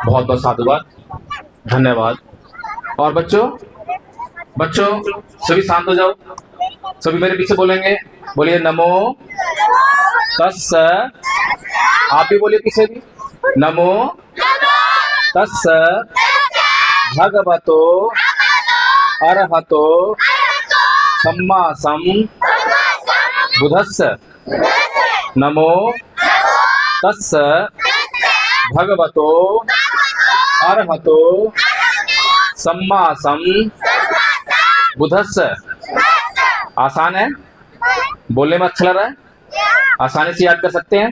बहुत बहुत साधुवाद, धन्यवाद। और बच्चों बच्चों सभी शांत हो जाओ। सभी मेरे पीछे बोलेंगे, बोलिए नमो तस्स। आप भी बोलिए पीछे भी, नमो तस्स भगवतो अरहतो सम्मा बुद्धस्स। नमो तस्स भगवतो अरहतो सम्मा बुद्धस्स। आसान है, बोलने में अच्छा लग रहा है, आसानी से याद कर सकते हैं।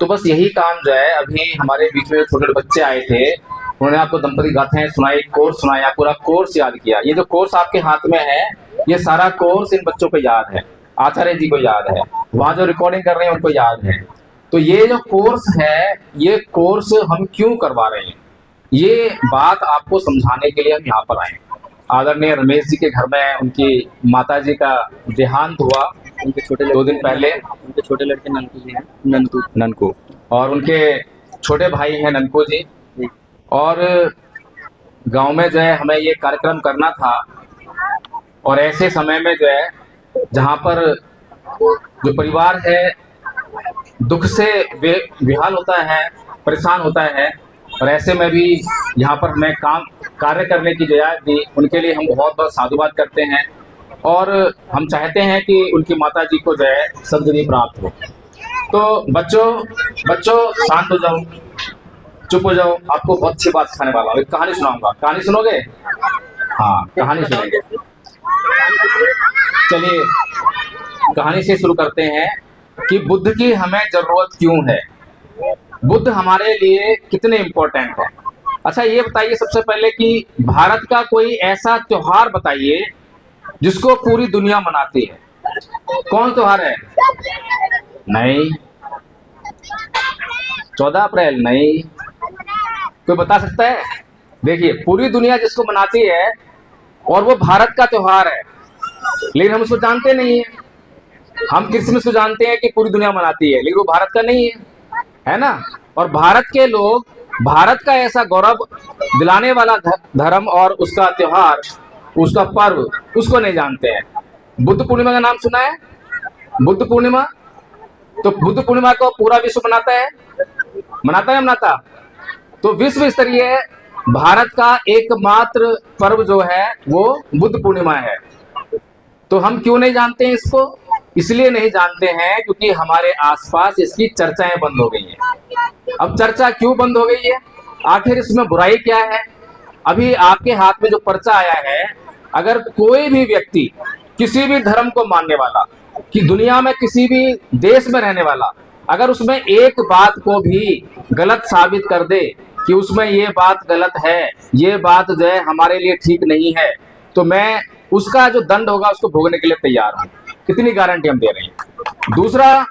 तो बस यही काम जो है, अभी हमारे बीच में छोटे बच्चे आए थे, उन्होंने आपको दंपति गाथाएं सुनाई, कोर्स सुनाया, पूरा कोर्स याद किया। ये जो कोर्स आपके हाथ में है, ये सारा कोर्स इन बच्चों को याद है, आचार्य जी को याद है, वहां जो रिकॉर्डिंग कर रहे हैं उनको याद है। तो ये जो कोर्स है, ये कोर्स हम क्यों करवा रहे हैं, ये बात आपको समझाने के लिए हम यहाँ पर आए। आदरणीय रमेश जी के घर में उनकी माता जी का देहांत हुआ, उनके छोटे 2 दिन पहले। उनके छोटे लड़के ननकू जी हैं, ननकू, और उनके छोटे भाई हैं ननकू जी। और गांव में जो है हमें ये कार्यक्रम करना था, और ऐसे समय में जो है जहाँ पर जो परिवार है दुख से विहाल होता है, परेशान होता है, और ऐसे में भी यहाँ पर हमें कार्य करने की रियायत दी, उनके लिए हम बहुत बहुत साधुवाद करते हैं। और हम चाहते हैं कि उनकी माता जी को जो है सद्गति प्राप्त हो। तो बच्चों शांत हो जाओ, चुप हो जाओ। आपको बहुत अच्छी बात सिखाने वाला हूँ, एक कहानी सुनाऊंगा। कहानी सुनोगे? हाँ, कहानी सुनेंगे। चलिए कहानी से शुरू करते हैं कि बुद्ध की हमें जरूरत क्यों है, बुद्ध हमारे लिए कितने इम्पोर्टेंट है। अच्छा ये बताइए सबसे पहले कि भारत का कोई ऐसा त्योहार बताइए जिसको पूरी दुनिया मनाती है। कौन त्योहार है? नहीं। 14 अप्रैल नहीं। कोई बता सकता है? देखिए, पूरी दुनिया जिसको मनाती है और वो भारत का त्योहार है, लेकिन हम उसको जानते नहीं है। हम क्रिसमस को जानते हैं कि पूरी दुनिया मनाती है, लेकिन वो भारत का नहीं है ना। और भारत के लोग भारत का ऐसा गौरव दिलाने वाला धर्म और उसका त्योहार, उसका पर्व, उसको नहीं जानते हैं। बुद्ध पूर्णिमा का नाम सुना है? बुद्ध पूर्णिमा, तो बुद्ध पूर्णिमा को पूरा विश्व मनाता है, मनाता। तो विश्व स्तरीय भारत का एकमात्र पर्व जो है वो बुद्ध पूर्णिमा है। तो हम क्यों नहीं जानते हैं इसको? इसलिए नहीं जानते हैं क्योंकि हमारे आसपास इसकी चर्चाएं बंद हो गई हैं। अब चर्चा क्यों बंद हो गई है? आखिर इसमें बुराई क्या है? अभी आपके हाथ में जो पर्चा आया है, अगर कोई भी व्यक्ति किसी भी धर्म को मानने वाला, कि दुनिया में किसी भी देश में रहने वाला, अगर उसमें एक बात को भी गलत साबित कर दे कि उसमें ये बात गलत है, ये बात जो है हमारे लिए ठीक नहीं है, तो मैं उसका जो दंड होगा उसको भोगने के लिए तैयार हूं। इतनी गारंटी हम दे रहे हैं। दूसरा,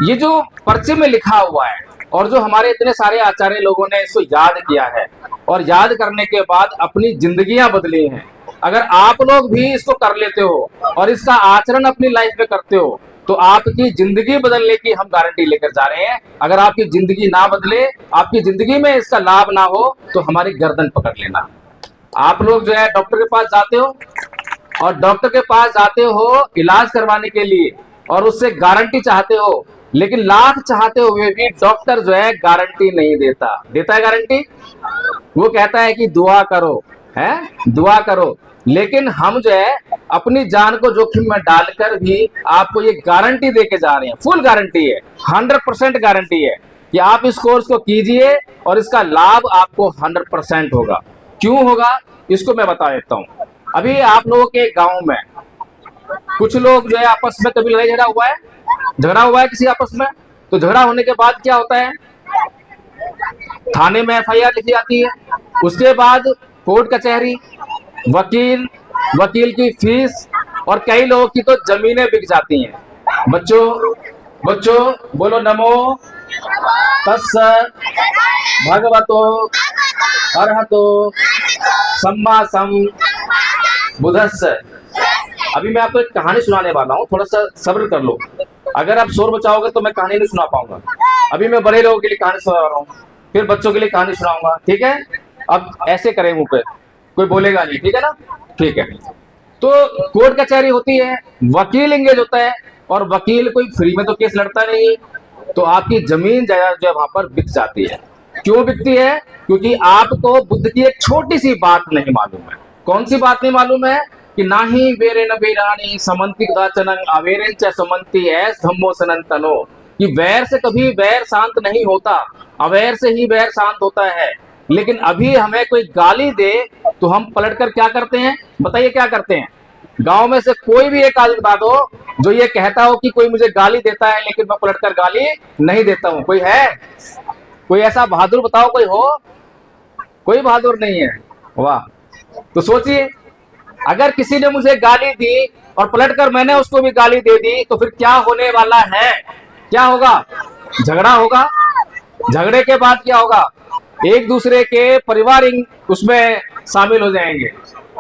ये जो पर्चे में लिखा हुआ है और जो हमारे इतने सारे आचार्य लोगों ने इसको याद किया है और याद करने के बाद अपनी जिंदगियां बदली हैं, अगर आप लोग भी इसको कर लेते हो और इसका आचरण अपनी लाइफ में करते हो, तो आपकी जिंदगी बदलने की हम गारंटी लेकर जा रहे हैं। अगर आपकी जिंदगी ना बदले, आपकी जिंदगी में इसका लाभ ना हो, तो हमारी गर्दन पकड़ लेना। आप लोग जो है डॉक्टर के पास जाते हो, और डॉक्टर के पास जाते हो इलाज करवाने के लिए, और उससे गारंटी चाहते हो, लेकिन लाख चाहते हुए भी डॉक्टर जो है गारंटी नहीं देता है गारंटी। वो कहता है कि दुआ करो, है दुआ करो, लेकिन हम जो है अपनी जान को जोखिम में डालकर भी आपको ये गारंटी देके जा रहे हैं। फुल गारंटी है, 100% गारंटी है कि आप इस कोर्स को कीजिए और इसका लाभ आपको 100% होगा। क्यों होगा इसको मैं बता देता हूँ। अभी आप लोगों के गांव में कुछ लोग जो है आपस में कभी लड़ाई झगड़ा हुआ है किसी आपस में, तो झगड़ा होने के बाद क्या होता है? थाने में FIR लिखी जाती है, उसके बाद कोर्ट कचहरी, वकील की फीस, और कई लोगों की तो जमीनें बिक जाती हैं। बच्चों बोलो नमो तस्स भगवतो अरहतो सम्मा बुद्धस्स। अभी मैं आपको एक कहानी सुनाने वाला हूँ, थोड़ा सा सब्र कर लो। अगर आप शोर बचाओगे तो मैं कहानी नहीं सुना पाऊंगा। अभी मैं बड़े लोगों के लिए कहानी सुना रहा हूँ, फिर बच्चों के लिए कहानी सुनाऊंगा, ठीक है। अब ऐसे करें मुंह पे, कोई बोलेगा नहीं, ठीक है ना, ठीक है। तो कोर्ट कचहरी होती है, वकील एंगेज होता है, और वकील कोई फ्री में तो केस लड़ता नहीं है, तो आपकी जमीन जायदाद जो है वहां पर बिक जाती है। क्यों बिकती है? क्योंकि आपको बुद्ध की एक छोटी सी बात नहीं मालूम है। कौन सी बात नहीं मालूम है? कि नाही वेरे न वीराणी समंति कदाचनं अवेरेन च समंति एस धम्मो सनंतनो, कि वैर से कभी वैर शांत नहीं होता, अवैर से ही वैर शांत होता है। लेकिन अभी हमें कोई गाली दे तो हम पलटकर क्या करते हैं? बताइए क्या करते हैं? गांव में से कोई भी एक आदमी बता दो जो ये कहता हो कि कोई मुझे गाली देता है लेकिन मैं पलटकर गाली नहीं देता हूं। कोई है? कोई ऐसा बहादुर बताओ, कोई हो? कोई बहादुर नहीं है। वाह। तो सोचिए, अगर किसी ने मुझे गाली दी और पलटकर मैंने उसको भी गाली दे दी तो फिर क्या होने वाला है? क्या होगा? झगड़ा होगा। झगड़े के बाद क्या होगा? एक दूसरे के परिवार उसमें शामिल हो जाएंगे,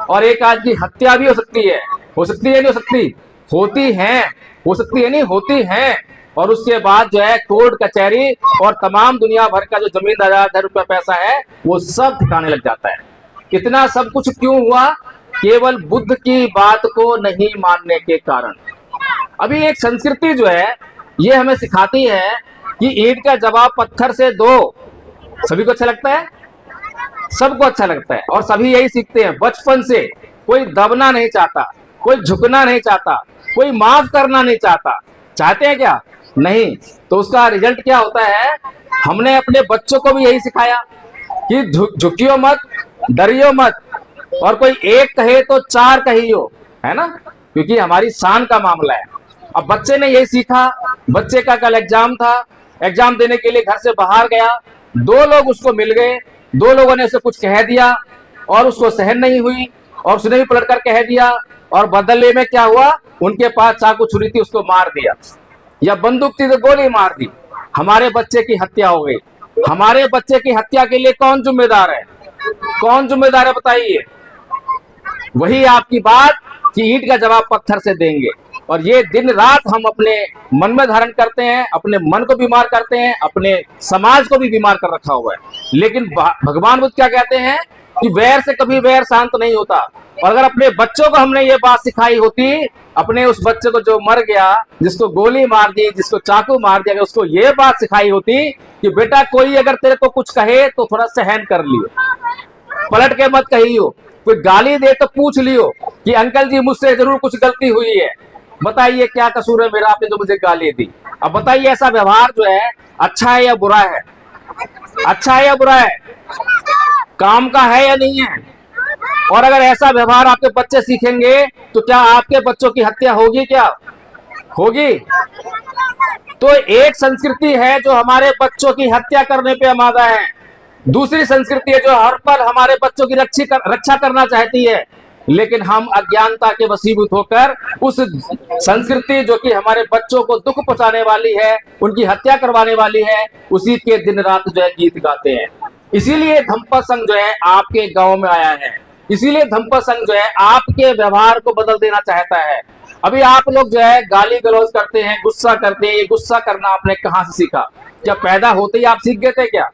और एक आज की हत्या भी हो सकती है। हो सकती है नहीं हो सकती? होती है। हो सकती है नहीं होती है। और उसके बाद जो है कोर्ट कचहरी और तमाम दुनिया भर का जो जमीन जायदाद रुपया पैसा है वो सब ठिकाने लग जाता है। इतना सब कुछ क्यों हुआ? केवल बुद्ध की बात को नहीं मानने के कारण। अभी एक संस्कृति जो है ये हमें सिखाती है कि ईंट का जवाब पत्थर से दो। सभी को अच्छा लगता है, सबको अच्छा लगता है, और सभी यही सीखते हैं बचपन से। कोई दबना नहीं चाहता, कोई झुकना नहीं चाहता, कोई माफ करना नहीं चाहता। चाहते हैं क्या? नहीं। तो उसका रिजल्ट क्या होता है? हमने अपने बच्चों को भी यही सिखाया कि झुकियो मत, डरियो मत, और कोई एक कहे तो चार कहियो, है ना, क्योंकि हमारी शान का मामला है। अब बच्चे ने यही सीखा। बच्चे का कल एग्जाम था, एग्जाम देने के लिए घर से बाहर गया, दो लोग उसको मिल गए, दो लोगों ने उसे कुछ कह दिया और उसको सहन नहीं हुई, और उसने भी पलटकर कह दिया, और बदले में क्या हुआ? उनके पास चाकू छुरी थी, उसको मार दिया, या बंदूक थी तो गोली मार दी। हमारे बच्चे की हत्या हो गई। हमारे बच्चे की हत्या के लिए कौन जिम्मेदार है? कौन जिम्मेदार है बताइए? वही आपकी बात कि ईंट का जवाब पत्थर से देंगे। और ये दिन रात हम अपने मन में धारण करते हैं, अपने मन को बीमार करते हैं, अपने समाज को भी बीमार कर रखा हुआ है। लेकिन भगवान बुद्ध क्या कहते हैं कि वैर से कभी वैर शांत नहीं होता। और अगर अपने बच्चों को हमने ये बात सिखाई होती, अपने उस बच्चे को जो मर गया, जिसको गोली मार दी, जिसको चाकू मार दिया, उसको ये बात सिखाई होती कि बेटा कोई अगर तेरे को कुछ कहे तो थोड़ा सहन कर लियो, पलट के मत कहियो। कोई गाली दे तो पूछ लियो कि अंकल जी मुझसे जरूर कुछ गलती हुई है, बताइए क्या कसूर है मेरा, आपने जो मुझे गाली दी। अब बताइए ऐसा व्यवहार जो है अच्छा है या बुरा है? अच्छा है या बुरा है? काम का है या नहीं है? और अगर ऐसा व्यवहार आपके बच्चे सीखेंगे तो क्या आपके बच्चों की हत्या होगी? क्या होगी? तो एक संस्कृति है जो हमारे बच्चों की हत्या करने पे आमादा है, दूसरी संस्कृति है जो हर पल हमारे बच्चों की रक्षा करना चाहती है। लेकिन हम अज्ञानता के वशीभूत होकर उस संस्कृति जो कि हमारे बच्चों को दुख पहुंचाने वाली है, उनकी हत्या करवाने वाली है, उसी के दिन रात जो है गीत गाते हैं। इसीलिए धम्पा संघ जो है आपके गांव में आया है। इसीलिए धम्पा संघ जो है आपके व्यवहार को बदल देना चाहता है। अभी आप लोग जो है गाली गलौज करते हैं, गुस्सा करते हैं। ये गुस्सा करना आपने कहां से सीखा? क्या पैदा होते ही आप सीख गए थे क्या?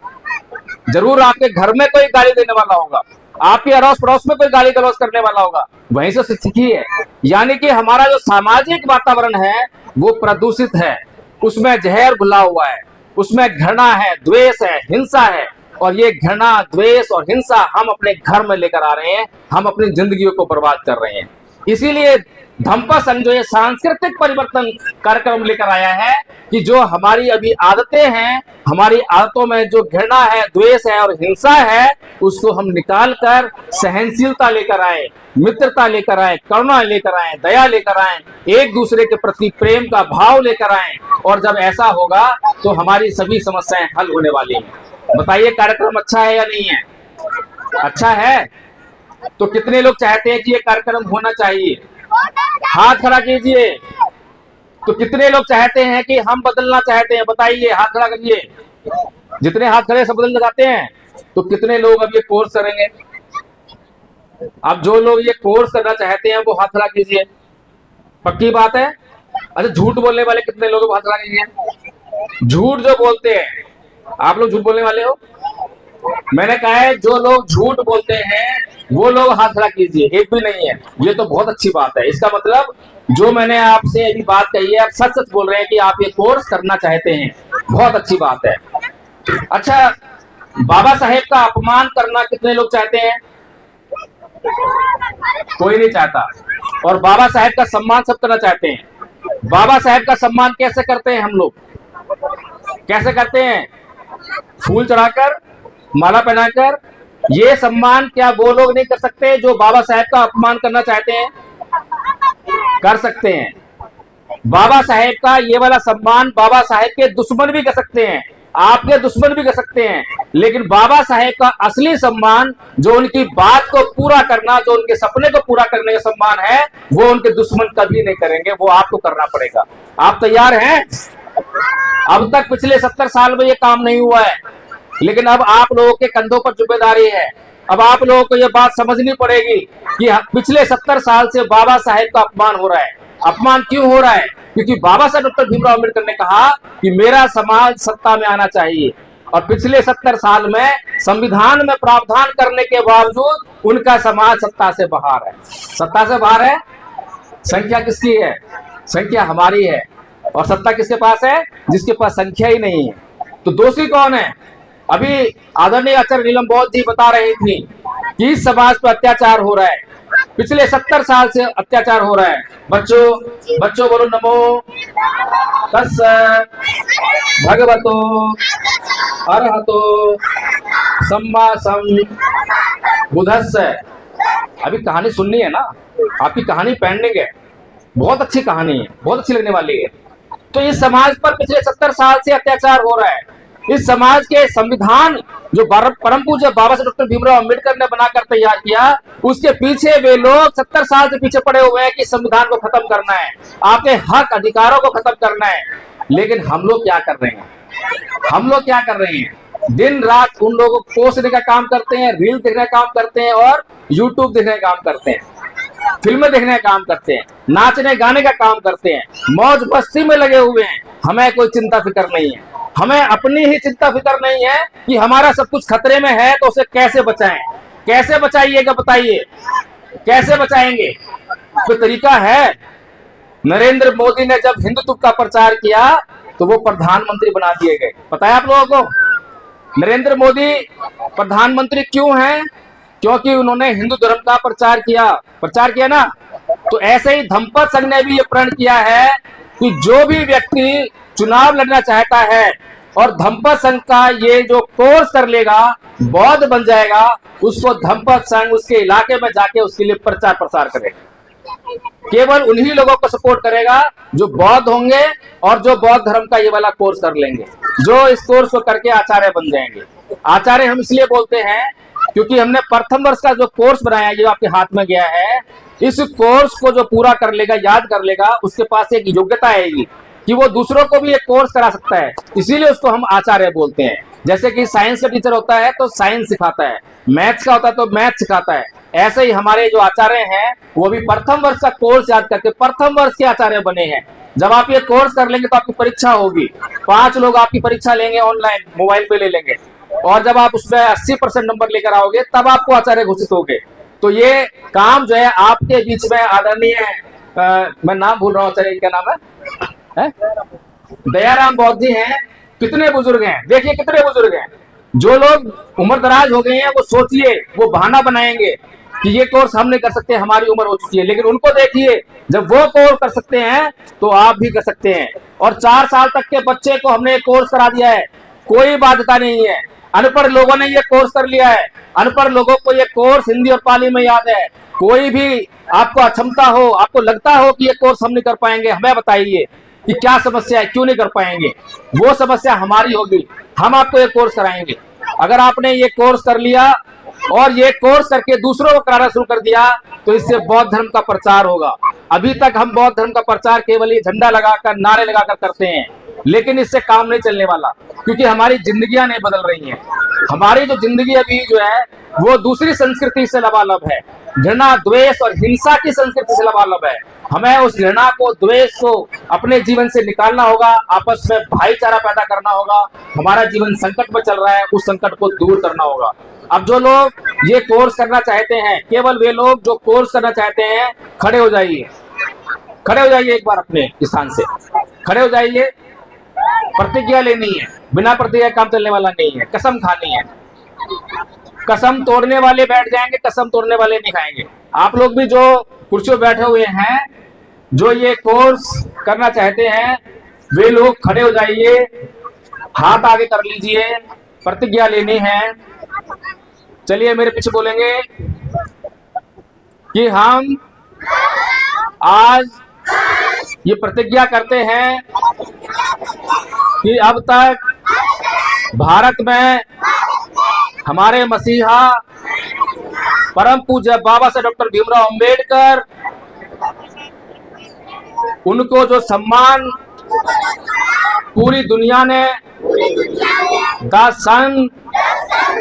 जरूर आपके घर में कोई गाली देने वाला होगा, आपके अड़ोस पड़ोस में कोई गाली गलौज करने वाला होगा, वहीं से सीखी है। यानी कि हमारा जो सामाजिक वातावरण है वो प्रदूषित है, उसमें जहर घुला हुआ है, उसमें घृणा है, द्वेष है, हिंसा है। और ये घृणा, द्वेष और हिंसा हम अपने घर में लेकर आ रहे हैं, हम अपनी जिंदगियों को बर्बाद कर रहे हैं। इसीलिए धम्पा संघ जो ये सांस्कृतिक परिवर्तन कार्यक्रम लेकर आया है कि जो हमारी अभी आदतें हैं, हमारी आदतों में जो घृणा है, द्वेष है और हिंसा है, उसको हम निकाल कर सहनशीलता लेकर आए, मित्रता लेकर आए, करुणा लेकर आए, दया लेकर आए, एक दूसरे के प्रति प्रेम का भाव लेकर आए। और जब ऐसा होगा तो हमारी सभी समस्याएं हल होने वाली हैं। बताइए कार्यक्रम अच्छा है या नहीं है? अच्छा है। तो कितने लोग चाहते हैं कि ये कार्यक्रम होना चाहिए? हाथ खड़ा कीजिए। तो कितने लोग चाहते हैं कि हम बदलना चाहते हैं? बताइए, हाथ खड़ा करिए। जितने हाथ खड़े सब बदलना चाहते हैं। तो कितने लोग अब ये कोर्स करेंगे? अब जो लोग ये कोर्स करना चाहते हैं वो हाथ खड़ा कीजिए। पक्की बात है? अच्छा, झूठ बोलने वाले कितने लोग? हाथ खड़ा कीजिए। झूठ जो बोलते हैं, आप लोग झूठ बोलने वाले हो? मैंने कहा है जो लोग झूठ बोलते हैं वो लोग हाथ खड़ा कीजिए, एक भी नहीं है। ये तो बहुत अच्छी बात है। इसका मतलब जो मैंने आपसे अभी बात कही है, आप सच सच बोल रहे हैं कि आप ये कोर्स करना चाहते हैं, बहुत अच्छी बात है। अच्छा, बाबा साहेब का अपमान करना कितने लोग चाहते हैं? कोई नहीं चाहता। और बाबा साहेब का सम्मान सब करना चाहते हैं। बाबा साहेब का सम्मान कैसे करते हैं हम लोग? कैसे करते हैं? फूल चढ़ाकर, माला पहनाकर। ये सम्मान क्या वो लोग नहीं कर सकते जो बाबा साहेब का अपमान करना चाहते हैं? कर सकते हैं। बाबा साहेब का ये वाला सम्मान बाबा साहेब के दुश्मन भी कर सकते हैं, आपके दुश्मन भी कर सकते हैं, लेकिन बाबा साहेब का असली सम्मान, जो उनकी बात को पूरा करना, जो उनके सपने को पूरा करने का सम्मान है, वो उनके दुश्मन कभी नहीं करेंगे, वो आपको करना पड़ेगा। आप तैयार हैं? अब तक पिछले 70 साल में ये काम नहीं हुआ है, लेकिन अब आप लोगों के कंधों पर जिम्मेदारी है। अब आप लोगों को ये बात समझनी पड़ेगी कि पिछले 70 साल से बाबा साहेब का अपमान हो रहा है। अपमान क्यों हो रहा है? क्योंकि बाबा साहेब डॉक्टर भीमराव अम्बेडकर ने कहा कि मेरा समाज सत्ता में आना चाहिए, और पिछले 70 साल में संविधान में प्रावधान करने के बावजूद उनका समाज सत्ता से बाहर है। सत्ता से बाहर है। संख्या किसकी है? संख्या हमारी है। और सत्ता किसके पास है? जिसके पास संख्या ही नहीं है। तो दोषी कौन है? अभी आदरणीय आचार्य नीलम बौद्ध जी बता रही थी कि इस समाज पर अत्याचार हो रहा है, पिछले 70 साल से अत्याचार हो रहा है। बच्चों बोलो नमो तस्सै भगवतो अरहतो सम्मा संबुद्धस्सै। अभी कहानी सुननी है ना, आपकी कहानी पेंडिंग है, बहुत अच्छी कहानी है, बहुत अच्छी लगने वाली है। तो इस समाज पर पिछले 70 साल से अत्याचार हो रहा है। इस समाज के संविधान जो परम पूज्य बाबा साहेब डॉक्टर भीमराव अम्बेडकर ने बनाकर तैयार किया, उसके पीछे वे लोग 70 साल से पीछे पड़े हुए हैं कि संविधान को खत्म करना है, आपके हक अधिकारों को खत्म करना है। लेकिन हम लोग क्या कर रहे हैं? हम लोग क्या कर रहे हैं? दिन रात उन लोगों को कोसने का काम करते हैं, रील देखने का काम करते हैं, और यूट्यूब देखने का काम करते हैं, फिल्में देखने का काम करते हैं, नाचने गाने का काम करते हैं, मौज मस्ती में लगे हुए हैं। हमें कोई चिंता फिक्र नहीं है। हमें अपनी ही चिंता फिक्र नहीं है कि हमारा सब कुछ खतरे में है, तो उसे कैसे बचाएं। कैसे बचाइएगा बताइए? कैसे बचाएंगे? कोई तरीका है? नरेंद्र मोदी ने जब हिंदुत्व का प्रचार किया तो वो प्रधानमंत्री बना दिए गए। पता है आप लोगों को? नरेंद्र मोदी प्रधानमंत्री क्यों हैं? क्योंकि उन्होंने हिंदू धर्म का प्रचार किया ना। तो ऐसे ही धम्पत संघ ने भी ये प्रण किया है कि जो भी व्यक्ति चुनाव लड़ना चाहता है और धम्पत संघ का ये जो कोर्स कर लेगा, बौद्ध बन जाएगा, उसको धम्पत संघ उसके इलाके में जाके उसके लिए प्रचार प्रसार करेगा। केवल उन्हीं लोगों को सपोर्ट करेगा जो बौद्ध होंगे और जो बौद्ध धर्म का ये वाला कोर्स कर लेंगे, जो इस कोर्स को करके आचार्य बन जाएंगे। आचार्य हम इसलिए बोलते हैं क्योंकि हमने प्रथम वर्ष का जो कोर्स बनाया है, जो आपके हाथ में गया है, इस कोर्स को जो पूरा कर लेगा, याद कर लेगा, उसके पास एक योग्यता आएगी कि वो दूसरों को भी एक कोर्स करा सकता है। इसीलिए उसको हम आचार्य बोलते हैं। जैसे कि साइंस का टीचर होता है तो साइंस सिखाता है, मैथ्स का होता है तो मैथ्स सिखाता है, ऐसे ही हमारे जो आचार्य हैं वो भी प्रथम वर्ष का कोर्स याद करके प्रथम वर्ष के आचार्य बने हैं। जब आप ये कोर्स कर लेंगे तो आपकी परीक्षा होगी, 5 लोग आपकी परीक्षा लेंगे, ऑनलाइन मोबाइल पे ले लेंगे, और जब आप उसमें 80% नंबर लेकर आओगे तब आपको आचार्य घोषित होगे। तो ये काम जो है आपके बीच में आदरणीय, मैं नाम भूल रहा हूँ, आचार्य क्या नाम है? दयाराम बौद्ध जी हैं। कितने बुजुर्ग हैं, देखिए कितने बुजुर्ग हैं। जो लोग उम्र दराज हो गए हैं वो सोचिए, वो बहाना बनाएंगे कि ये कोर्स हम नहीं कर सकते, हमारी उम्र हो चुकी है, लेकिन उनको देखिए जब वो कोर्स कर सकते हैं तो आप भी कर सकते हैं। और 4 साल तक के बच्चे को हमने कोर्स करा दिया है, कोई बाध्यता नहीं है। अनपढ़ लोगों ने ये कोर्स कर लिया है, अनपढ़ लोगों को ये कोर्स हिंदी और पाली में याद है। कोई भी आपको अक्षमता हो, आपको लगता हो कि ये कोर्स हम नहीं कर पाएंगे, हमें बताइए कि क्या समस्या है, क्यों नहीं कर पाएंगे। वो समस्या हमारी होगी, हम आपको ये कोर्स कराएंगे। अगर आपने ये कोर्स कर लिया और ये कोर्स करके दूसरों को कराना शुरू कर दिया तो इससे बौद्ध धर्म का प्रचार होगा। अभी तक हम बौद्ध धर्म का प्रचार केवल ये झंडा लगाकर, नारे लगाकर करते हैं, लेकिन इससे काम नहीं चलने वाला, क्योंकि हमारी जिंदगियां नहीं बदल रही हैं। हमारी जो जिंदगी अभी जो है वो दूसरी संस्कृति से लबालब है, घृणा, द्वेष और हिंसा की संस्कृति से लबालब है। हमें उस घृणा को, द्वेष को अपने जीवन से निकालना होगा, आपस में भाईचारा पैदा करना होगा। हमारा जीवन संकट में चल रहा है, उस संकट को दूर करना होगा। अब जो लोग ये कोर्स करना चाहते हैं, केवल वे लोग जो कोर्स करना चाहते हैं, खड़े हो जाइए, खड़े हो जाइए, एक बार अपने स्थान से खड़े हो जाइए। प्रतिज्ञा लेनी है, बिना प्रतिज्ञा काम चलने वाला नहीं है। कसम खानी है, कसम तोड़ने वाले बैठ जाएंगे, कसम तोड़ने वाले नहीं खाएंगे। आप लोग भी जो कुर्सियों बैठे हुए हैं, जो ये कोर्स करना चाहते हैं, वे लोग खड़े हो जाइए, हाथ आगे कर लीजिए, प्रतिज्ञा लेनी है। चलिए मेरे पीछे बोलेंगे कि हम आज ये प्रतिज्ञा करते हैं कि अब तक भारत में हमारे मसीहा परम पूज्य बाबा साहेब डॉक्टर भीमराव अंबेडकर, उनको जो सम्मान पूरी दुनिया ने the sun,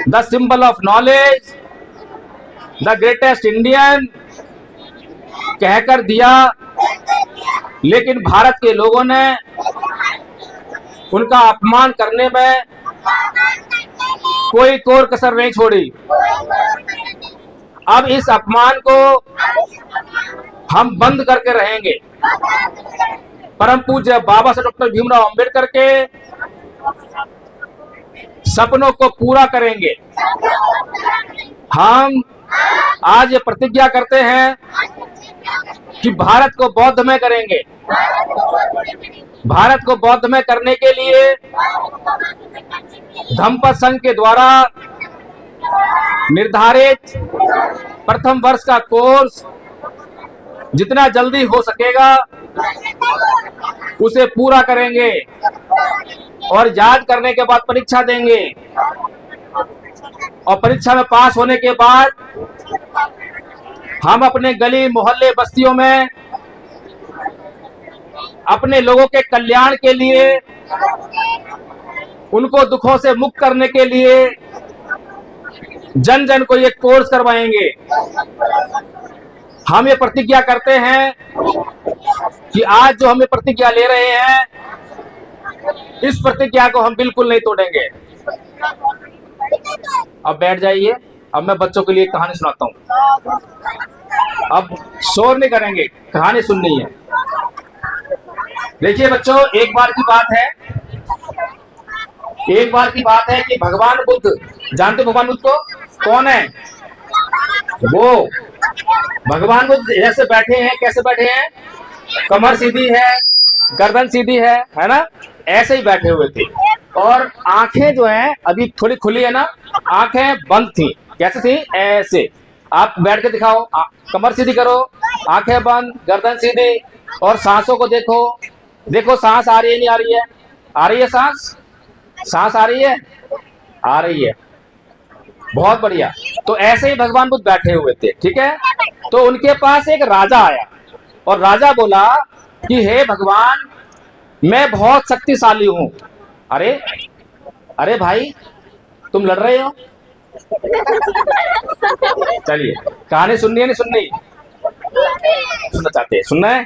the symbol of knowledge, the greatest Indian कहकर दिया, लेकिन भारत के लोगों ने उनका अपमान करने में कोई कोर कसर नहीं छोड़ी। अब इस अपमान को हम बंद करके रहेंगे। परम पूज्य बाबा साहेब डॉक्टर भीमराव अंबेडकर के सपनों को पूरा करेंगे। हम आज ये प्रतिज्ञा करते हैं कि भारत को बौद्धमय करेंगे। भारत को बौद्धमय करने के लिए धम्मपद संघ के द्वारा निर्धारित प्रथम वर्ष का कोर्स जितना जल्दी हो सकेगा उसे पूरा करेंगे और याद करने के बाद परीक्षा देंगे। और परीक्षा में पास होने के बाद हम अपने गली मोहल्ले बस्तियों में अपने लोगों के कल्याण के लिए, उनको दुखों से मुक्त करने के लिए जन जन को ये कोर्स करवाएंगे। हम ये प्रतिज्ञा करते हैं कि आज जो हम ये प्रतिज्ञा ले रहे हैं, इस प्रतिज्ञा को हम बिल्कुल नहीं तोड़ेंगे। अब बैठ जाइए, अब मैं बच्चों के लिए कहानी सुनाता हूँ। अब शोर नहीं करेंगे, कहानी सुननी है। देखिए बच्चों, एक बार की बात है कि भगवान बुद्ध, जानते भगवान बुद्ध को? कौन है वो? भगवान बुद्ध ऐसे बैठे हैं, कैसे बैठे हैं? कमर सीधी है, गर्दन सीधी है ना? ऐसे ही बैठे हुए थे और आंखें जो हैं अभी थोड़ी खुली है ना, आंखें बंद थी। कैसे थी? ऐसे। आप बैठ के दिखाओ, कमर सीधी करो, आंखें बंद, गर्दन सीधी, और सांसों को देखो। देखो सांस आ रही है, नहीं आ रही है? आ रही है सांस? सांस आ रही है? आ रही है, बहुत बढ़िया। तो ऐसे ही भगवान बुद्ध बैठे हुए थे, ठीक है। तो उनके पास एक राजा आया और राजा बोला कि हे भगवान, मैं बहुत शक्तिशाली हूं। अरे अरे भाई, तुम लड़ रहे हो? चलिए, कहानी सुननी है नहीं सुननी? सुनना चाहते हैं? सुनना है?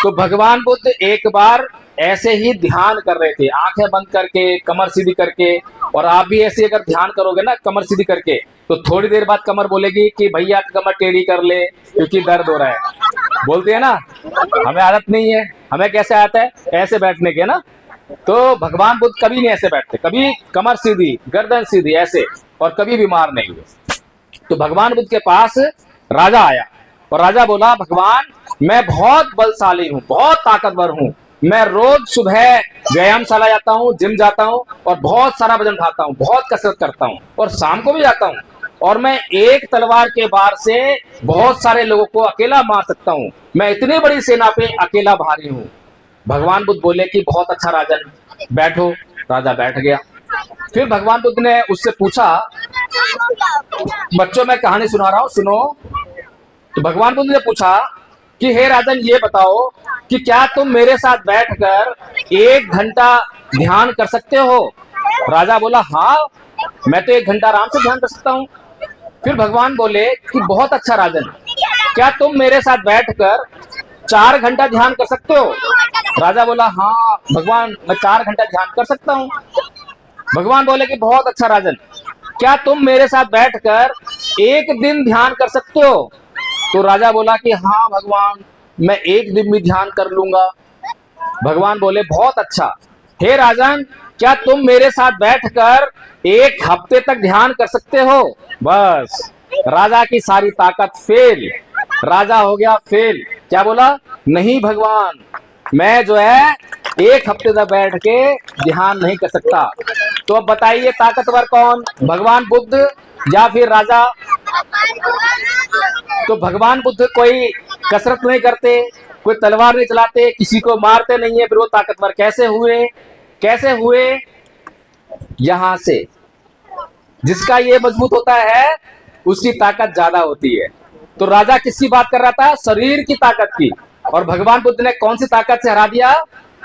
तो भगवान बुद्ध एक बार ऐसे ही ध्यान कर रहे थे, आंखें बंद करके, कमर सीधी करके। और आप भी ऐसे अगर ध्यान करोगे ना कमर सीधी करके, तो थोड़ी देर बाद कमर बोलेगी कि भैया कमर टेढ़ी कर ले क्योंकि दर्द हो रहा है। बोलते हैं ना, हमें आदत नहीं है। हमें कैसे आता है? ऐसे बैठने के ना। तो भगवान बुद्ध कभी नहीं ऐसे बैठते, कभी कमर सीधी, गर्दन सीधी, ऐसे, और कभी बीमार नहीं हुए। तो भगवान बुद्ध के पास राजा आया और राजा बोला, भगवान, मैं बहुत बलशाली हूँ, बहुत ताकतवर हूँ। मैं रोज सुबह व्यायामशाला जाता हूँ, जिम जाता हूँ और बहुत सारा वजन उठाता हूँ, बहुत कसरत करता हूँ और शाम को भी जाता हूँ। और मैं एक तलवार के वार से बहुत सारे लोगों को अकेला मार सकता हूँ। मैं इतनी बड़ी सेना पे अकेला भारी हूँ। भगवान बुद्ध बोले कि बहुत अच्छा राजन, बैठो। राजा बैठ गया। फिर भगवान बुद्ध ने उससे पूछा, बच्चों मैं कहानी सुना रहा हूँ, सुनो। तो भगवान बुद्ध ने पूछा कि हे राजन ये बताओ कि क्या तुम मेरे साथ बैठकर 1 घंटा ध्यान कर सकते हो? राजा बोला हाँ, मैं तो 1 घंटा आराम से ध्यान कर सकता हूँ। फिर भगवान बोले कि बहुत अच्छा राजन, क्या तुम मेरे साथ बैठकर 4 घंटा ध्यान कर सकते हो? राजा बोला हाँ भगवान, मैं 4 घंटा ध्यान कर सकता हूँ। भगवान बोले कि बहुत अच्छा राजन, क्या तुम मेरे साथ बैठकर 1 दिन ध्यान कर सकते हो? तो राजा बोला कि हाँ भगवान, मैं 1 दिन भी ध्यान कर लूंगा। भगवान बोले बहुत अच्छा। हे राजन, क्या तुम मेरे साथ बैठकर 1 हफ्ते तक ध्यान कर सकते हो? बस राजा की सारी ताकत फेल, राजा हो गया फेल। क्या बोला? नहीं भगवान, मैं जो है 1 हफ्ते तक बैठ के ध्यान नहीं कर सकता। तो अब बताइए ताकतवर कौन, भगवान बुद्ध या फिर राजा? तो भगवान बुद्ध कोई कसरत नहीं करते, कोई तलवार नहीं चलाते, किसी को मारते नहीं है, फिर वो ताकतवर कैसे हुए? कैसे हुए? यहां से जिसका ये मजबूत होता है उसकी ताकत ज्यादा होती है। तो राजा किसकी बात कर रहा था? शरीर की ताकत की। और भगवान बुद्ध ने कौन सी ताकत से हरा दिया?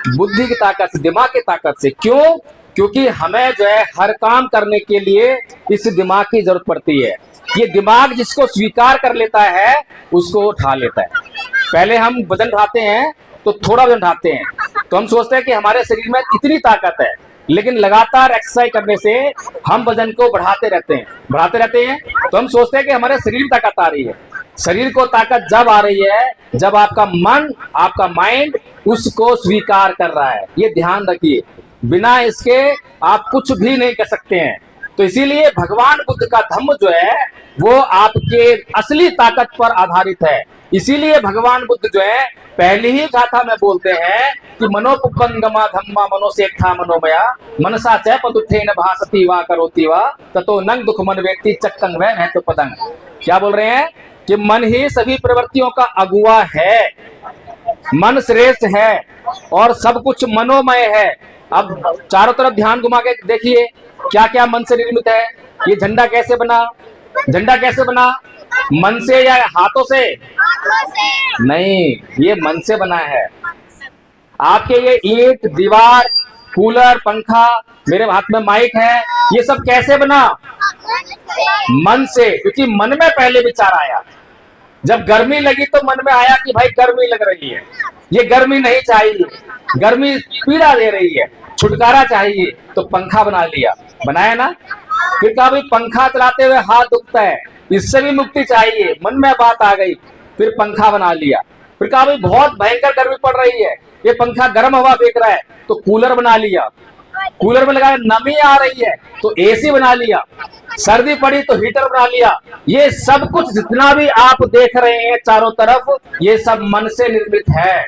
बुद्धि की ताकत से, दिमाग की ताकत से। क्यों? क्योंकि हमें जो है हर काम करने के लिए इस दिमाग की जरूरत पड़ती है। ये दिमाग जिसको स्वीकार कर लेता है उसको उठा लेता है। पहले हम वजन उठाते हैं तो थोड़ा वजन उठाते हैं, तो हम सोचते हैं कि हमारे शरीर में इतनी ताकत है, लेकिन लगातार एक्सरसाइज करने से हम वजन को बढ़ाते रहते हैं, तो हम सोचते हैं कि हमारे शरीर में ताकत आ रही है। शरीर को ताकत जब आ रही है जब आपका मन, आपका माइंड उसको स्वीकार कर रहा है। ये ध्यान रखिए, बिना इसके आप कुछ भी नहीं कर सकते हैं। तो इसीलिए भगवान बुद्ध का धम्म जो है वो आपके असली ताकत पर आधारित है। इसीलिए भगवान बुद्ध जो है पहली ही गाथा में बोलते हैं कि मनोपुपंगमा धम्मा मनोसेठा मनोमया मनसा च पदुत्थेन भासति वा करोति वा ततो नंग दुख मन व्यक्ति चक्कं वै महत्व पदंग। क्या बोल रहे हैं? कि मन ही सभी प्रवृत्तियों का अगुआ है, मन श्रेष्ठ है और सब कुछ मनोमय है। अब चारों तरफ ध्यान घुमा के देखिए क्या क्या मन से निर्मित है। ये झंडा कैसे बना? झंडा कैसे बना? मन से या हाथों से? नहीं, ये मन से बना है। आपके ये ईंट, दीवार, कूलर, पंखा, मेरे हाथ में माइक है, ये सब कैसे बना? मन से। क्योंकि मन में पहले विचार आया। जब गर्मी लगी तो मन में आया कि भाई गर्मी लग रही है, ये गर्मी नहीं चाहिए, गर्मी पीड़ा दे रही है, छुटकारा चाहिए, तो पंखा बना लिया। बनाया ना? फिर कहा भाई पंखा चलाते हुए हाथ दुखता है, इससे भी मुक्ति चाहिए, मन में बात आ गई, फिर पंखा बना लिया। फिर कहा भाई बहुत भयंकर गर्मी पड़ रही है, ये पंखा गर्म हवा फेंक रहा है, तो कूलर बना लिया। कूलर में लगा नमी आ रही है तो एसी बना लिया। सर्दी पड़ी तो हीटर बना लिया। ये सब कुछ जितना भी आप देख रहे हैं चारों तरफ, ये सब मन से निर्मित है।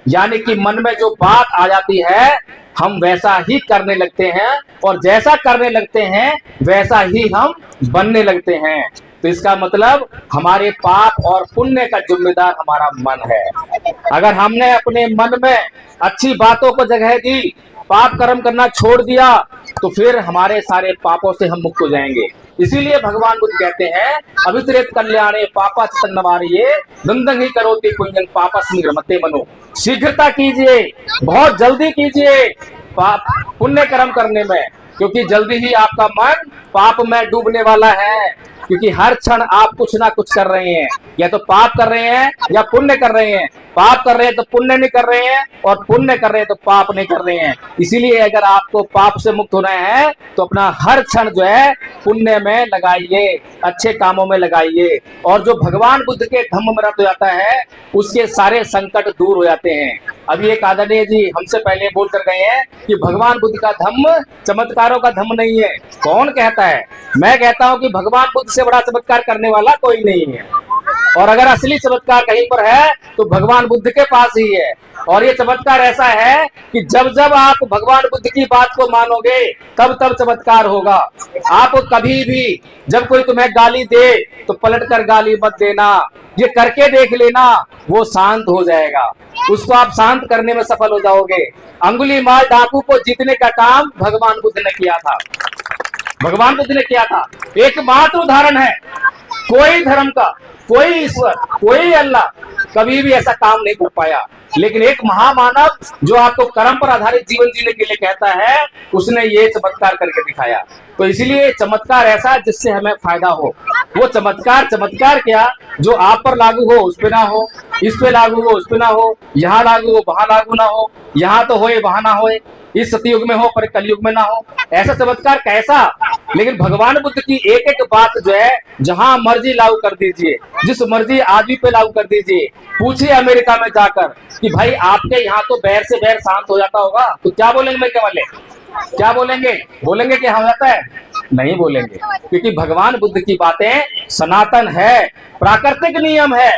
यानी कि मन में जो बात आ जाती है हम वैसा ही करने लगते हैं, और जैसा करने लगते हैं वैसा ही हम बनने लगते हैं। तो इसका मतलब हमारे पाप और पुण्य का जिम्मेदार हमारा मन है। अगर हमने अपने मन में अच्छी बातों को जगह दी, पाप कर्म करना छोड़ दिया, तो फिर हमारे सारे पापों से हम मुक्त हो जाएंगे। इसीलिए भगवान बुद्ध कहते हैं अभितरेत कल्याणे पापा चितन्नवारिये दंदंग ही करोति पुण्यं पापस्मिन् रमते मनो। शीघ्रता कीजिए, बहुत जल्दी कीजिए पाप पुण्य कर्म करने में, क्योंकि जल्दी ही आपका मन पाप में डूबने वाला है। क्योंकि हर क्षण आप कुछ ना कुछ कर रहे हैं, या तो पाप कर रहे हैं या पुण्य कर रहे हैं। पाप कर रहे हैं तो पुण्य नहीं कर रहे हैं, और पुण्य कर रहे हैं तो पाप नहीं कर रहे हैं। इसीलिए अगर आपको पाप से मुक्त होना है तो अपना हर क्षण जो है पुण्य में लगाइए, अच्छे कामों में लगाइए, और जो भगवान बुद्ध के धम्म में रत हो जाता है उसके सारे संकट दूर हो जाते हैं। अभी एक आदरणीय जी हमसे पहले बोल कर गए हैं कि भगवान बुद्ध का धम्म चमत्कारों का धम्म नहीं है। कौन कहता है? मैं कहता हूं कि भगवान बुद्ध से बड़ा चमत्कार करने वाला कोई नहीं है, और अगर असली चमत्कार कहीं पर है तो भगवान बुद्ध के पास ही है। और ये चमत्कार ऐसा है कि जब जब आप भगवान बुद्ध की बात को मानोगे तब तब चमत्कार होगा। आप कभी भी जब कोई तुम्हें गाली दे तो पलट कर गाली मत देना, ये करके देख लेना, वो शांत हो जाएगा, उसको आप शांत करने में सफल हो जाओगे। अंगुली मार डाकू को जीतने का काम भगवान बुद्ध ने किया था। भगवान बुद्ध ने किया था। एकमात्र उदाहरण है, कोई धर्म का, कोई ईश्वर, कोई अल्लाह कभी भी ऐसा काम नहीं कर पाया। लेकिन एक महामानव जो आपको कर्म पर आधारित जीवन जीने के लिए कहता है, उसने ये चमत्कार करके दिखाया। तो इसीलिए चमत्कार ऐसा जिससे हमें फायदा हो। वो चमत्कार क्या, जो आप पर लागू हो उस पे ना हो, इस पे लागू हो उस पे ना हो, यहाँ लागू हो वहां लागू ना हो, यहाँ तो होए वहां ना होए, इस सतयुग में हो पर कलयुग में ना हो। ऐसा चमत्कार कैसा? लेकिन भगवान बुद्ध की एक एक बात जो है, जहां मर्जी लागू कर दीजिए, जिस मर्जी आदमी पे लागू कर दीजिए। पूछिए अमेरिका में जाकर कि भाई आपके यहाँ तो बैर से बैर शांत हो जाता होगा, तो क्या बोलेंगे मेरे वाले? क्या बोलेंगे? बोलेंगे कि हो जाता है? नहीं बोलेंगे, क्योंकि भगवान बुद्ध की बातें सनातन है, प्राकृतिक नियम है,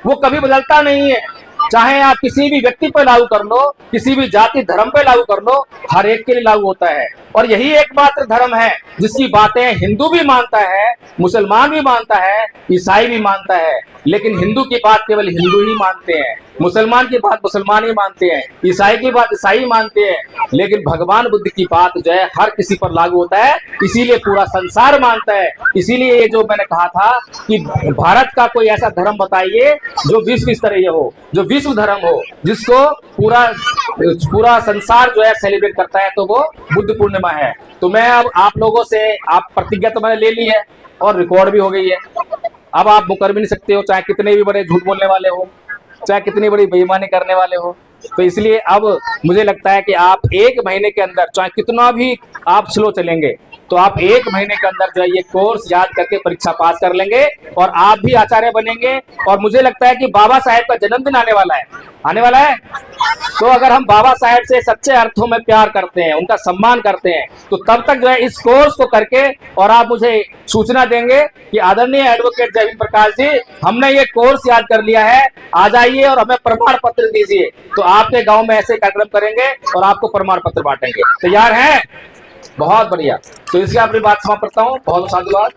वो कभी बदलता नहीं है। चाहे आप किसी भी व्यक्ति पर लागू कर लो, किसी भी जाति धर्म पे लागू कर लो, हर एक के लिए लागू होता है। और यही एकमात्र धर्म है जिसकी बातें हिंदू भी मानता है, मुसलमान भी मानता है, ईसाई भी मानता है। लेकिन हिंदू की बात केवल हिंदू ही मानते हैं, मुसलमान की बात मुसलमान ही मानते हैं, ईसाई की बात ईसाई मानते हैं। लेकिन भगवान बुद्ध की बात जो है हर किसी पर लागू होता है, इसीलिए पूरा संसार मानता है। इसीलिए ये जो मैंने कहा था कि भारत का कोई ऐसा धर्म बताइए जो विश्व स्तरीय हो, जो विश्व धर्म हो, जिसको पूरा संसार जो है सेलिब्रेट करता है, तो वो बुद्ध पूर्णिमा है। तो मैं अब आप लोगों से, आप प्रतिज्ञा तो मैंने ले ली है और रिकॉर्ड भी हो गई है, अब आप मुकर भी नहीं सकते हो, चाहे कितने भी बड़े झूठ बोलने वाले हो, चाहे कितनी बड़ी बेईमानी करने वाले हो। तो इसलिए अब मुझे लगता है कि आप 1 महीने के अंदर, चाहे कितना भी आप स्लो चलेंगे, तो आप 1 महीने के अंदर जो है ये कोर्स याद करके परीक्षा पास कर लेंगे और आप भी आचार्य बनेंगे। और मुझे लगता है कि बाबा साहेब का जन्मदिन आने वाला है। तो अगर हम बाबा साहेब से सच्चे अर्थों में प्यार करते हैं, उनका सम्मान करते हैं, तो तब तक जो है इस कोर्स को करके और आप मुझे सूचना देंगे कि आदरणीय एडवोकेट जयवीर प्रकाश जी, हमने ये कोर्स याद कर लिया है, आ जाइए और हमें प्रमाण पत्र दीजिए। तो आपके गांव में ऐसे कार्यक्रम करेंगे और आपको प्रमाण पत्र बांटेंगे। तैयार हैं? बहुत बढ़िया। तो इसके अपनी बात समाप्त करता हूँ। बहुत साधुवाद।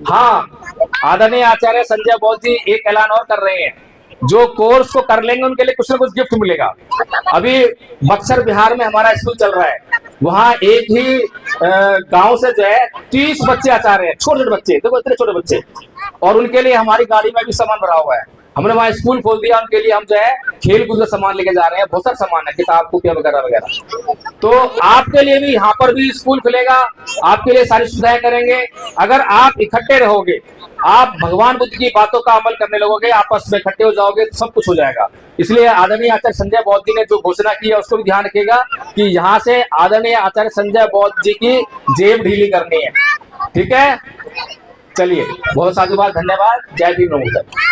हाँ, आदरणीय आचार्य संजय बौद्ध जी एक ऐलान और कर रहे हैं, जो कोर्स को कर लेंगे उनके लिए कुछ ना कुछ गिफ्ट मिलेगा। अभी बक्सर बिहार में हमारा स्कूल चल रहा है, वहाँ एक ही गांव से जो है 30 बच्चे आचार्य हैं, छोटे छोटे बच्चे, देखो इतने छोटे बच्चे, और उनके लिए हमारी गाड़ी में भी सामान भरा हुआ है। हमने वहाँ स्कूल खोल दिया, उनके लिए हम जो है खेल कूद का सामान लेके जा रहे हैं, बहुत सारा सामान है, किताब कॉपियां वगैरह वगैरह। तो आपके लिए भी यहाँ पर भी स्कूल खुलेगा, आपके लिए सारी सुविधाएं करेंगे। अगर आप इकट्ठे रहोगे, आप भगवान बुद्ध की बातों का अमल करने लगोगे, आपस में इकट्ठे हो जाओगे, तो सब कुछ हो जाएगा। इसलिए आदरणीय आचार्य संजय बौद्ध जी ने जो घोषणा की है उसको भी ध्यान रखिएगा कि यहाँ से आदरणीय आचार्य संजय बौद्ध जी की जेब ढीली करनी है। ठीक है, चलिए, बहुत साधुवाद, धन्यवाद। जय भीम, नमो बुद्धाय।